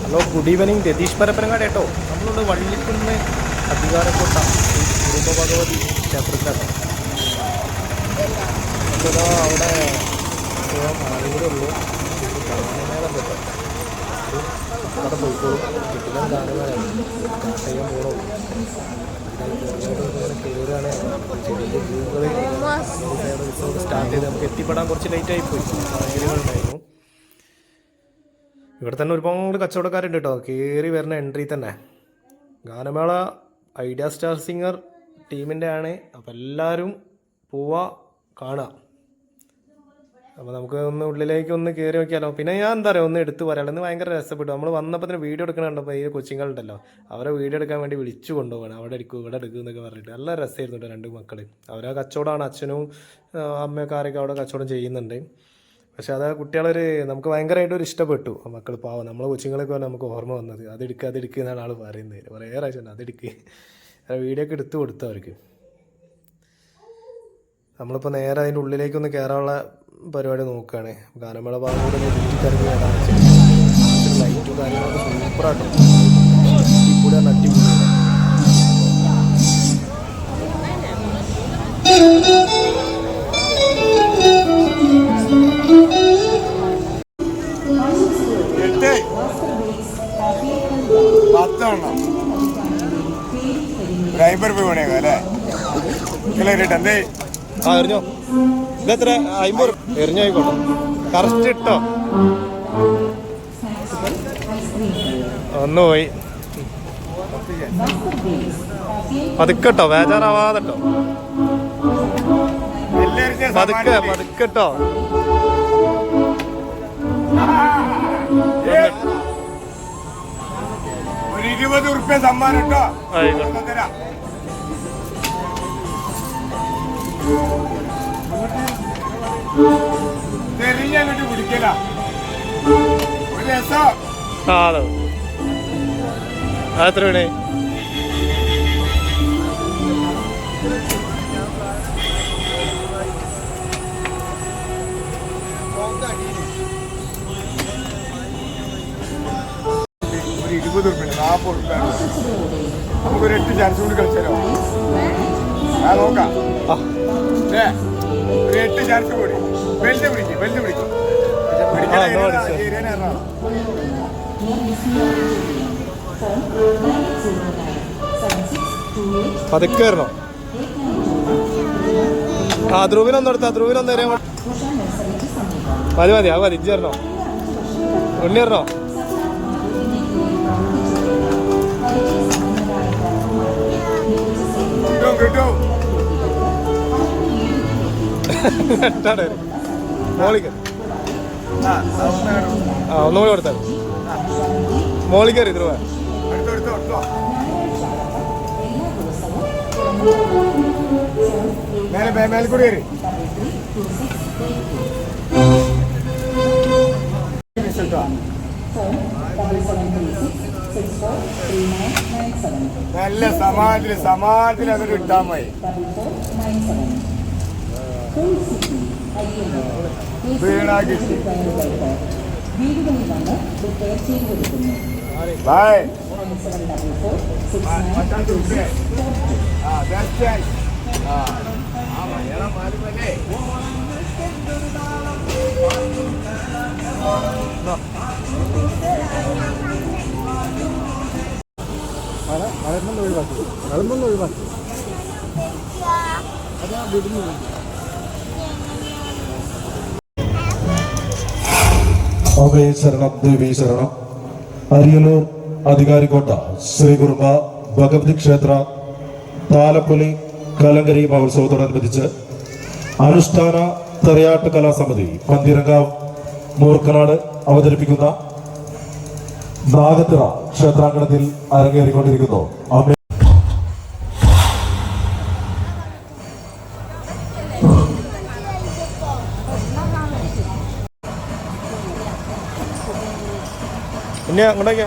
Hello, good evening. Ratheesh Parappanangadi കേട്ടോ. നമ്മളുടെ വള്ളിക്കുന്ന് അധികാരക്കോട്ട കുടുംബ ഭഗവതി ക്ഷേത്രത്തിലാട്ടോ. നമ്മളിതാ അവിടെ ആളുകൂടെ ഉള്ളൂ. ഗാനമേളം കേട്ടോ. അവിടെ പോയിക്കോളും. കിട്ടില്ല ഗാനമേളാണ്. ചെയ്യാൻ പോകണോ കയറുകയാണ്. ചെറിയ വ്യൂകൾ സ്റ്റാർട്ട് ചെയ്ത് നമുക്ക് എത്തിപ്പെടാൻ കുറച്ച് ലേറ്റായി പോയി. സാഹചര്യങ്ങളുണ്ടായിരുന്നു. ഇവിടെ തന്നെ ഒരുപാട് കച്ചവടക്കാരുണ്ട് കേട്ടോ. കയറി വരുന്ന എൻട്രി തന്നെ ഗാനമേള ഐഡിയ സ്റ്റാർ സിംഗർ ടീമിൻ്റെ ആണ്. അപ്പോൾ എല്ലാവരും പോവാ കാണുക. അപ്പോൾ നമുക്ക് ഒന്ന് ഉള്ളിലേക്ക് ഒന്ന് കയറി നോക്കിയാലോ. പിന്നെ ഞാൻ എന്താ പറയുക, ഒന്ന് എടുത്ത് പറയാമല്ലോ. ഇന്ന് ഭയങ്കര രസപ്പെട്ടു. നമ്മൾ വന്നപ്പോൾ തന്നെ വീഡിയോ എടുക്കണുണ്ടപ്പോൾ ഈ കൊച്ചുങ്ങളുണ്ടല്ലോ, അവരെ വീഡിയോ എടുക്കാൻ വേണ്ടി വിളിച്ചു കൊണ്ടുപോകണം. അവിടെ എടുക്കും ഇവിടെ എടുക്കും എന്നൊക്കെ പറഞ്ഞിട്ട് നല്ല രസമായിരുന്നു കേട്ടോ. രണ്ട് മക്കൾ അവരാ കച്ചവടമാണ്. അച്ഛനും അമ്മയൊക്കെ ആരൊക്കെ അവിടെ കച്ചവടം ചെയ്യുന്നുണ്ട്. പക്ഷെ അത് കുട്ടികളൊരു നമുക്ക് ഭയങ്കരമായിട്ടൊരു ഇഷ്ടപ്പെട്ടു. മക്കൾ പാവം നമ്മളെ കൊച്ചുങ്ങളൊക്കെ നമുക്ക് ഓർമ്മ വന്നത്. അതെടുക്കുക എന്നാണ് ആൾ പറയുന്നത്. കുറേ പ്രാവശ്യം അതെടുക്കുക വീഡിയോ ഒക്കെ എടുത്ത് കൊടുത്തു അവർക്ക്. നമ്മളിപ്പോൾ നേരെ അതിൻ്റെ ഉള്ളിലേക്കൊന്ന് കയറാനുള്ള പരിപാടി നോക്കുകയാണ്. ഗാനമേള ഭാഗം കൂടെ ചുറ്റിക്കറങ്ങി വരാൻ ലൈറ്റും കാര്യങ്ങളൊക്കെ സൂപ്പറാട്ടോ. കൂടെ അടിപൊളി. എറിഞ്ഞോ ഇതെത്ര 50 എറിഞ്ഞായിക്കോട്ടെ. കറക്റ്റ് ഇട്ടോ. ഒന്ന് പോയി. പതുക്കട്ടോ, ബേജാറാവാതെട്ടോ. പതുക്കട്ടോ. ഒരു 20 ഉറുപ്പ്യ സമ്മാനം കേട്ടോ. തെരിഞ്ഞങ്ങോട്ട് പിടിക്കല ഒരു രസം. എത്ര വേണേ? ഒരു 20 ഉറുപ്പ്യ 40 ഉറുപ്പ്യ. നമുക്കൊരു 8 ചാൻസ് കൂടി കളിച്ചാലോ? നോക്കാം. ഒരു 8 ചാൻസ് കൂടി. ബെൽറ്റ് പിടിക്കും. പതുക്കെ വരണോ? ധ്രുവിനൊന്നെടുത്താ. ധ്രുവിനൊന്ന് വരാൻ മതി. അത് മതി. ഇജ്ജ് വരണോ? ഉണ്ണി വരണോ? കിട്ടും. മോളിക്ക് ഒന്നുകൂടി കൊടുത്താൽ മോളിക്കറി ധ്രുവ. മേൽക്കൂടി കയറി. നല്ല സമാധാനത്തിൽ അതൊരു ഇട്ടാൽ മതി. ബായ് ഒഴിവാക്കി അതാ വിടുന്നു. അഭയ ശരണം ദേവി ശരണം. അരിയലൂർ അധികാരിക്കോട്ട ശ്രീ കുറുമ്പ ഭഗവതി ക്ഷേത്ര താലപ്പൊലി കലങ്കരി മഹോത്സവത്തോടനുബന്ധിച്ച് അനുഷ്ഠാന തെറിയാട്ട് കലാസമിതി പന്തിരങ്കാവ് മൂർക്കനാട് അവതരിപ്പിക്കുന്ന നാഗത്തിറ ക്ഷേത്രാങ്കണത്തിൽ അരങ്ങേറിക്കൊണ്ടിരിക്കുന്നു. പിന്നെ അങ്ങോട്ടേക്ക്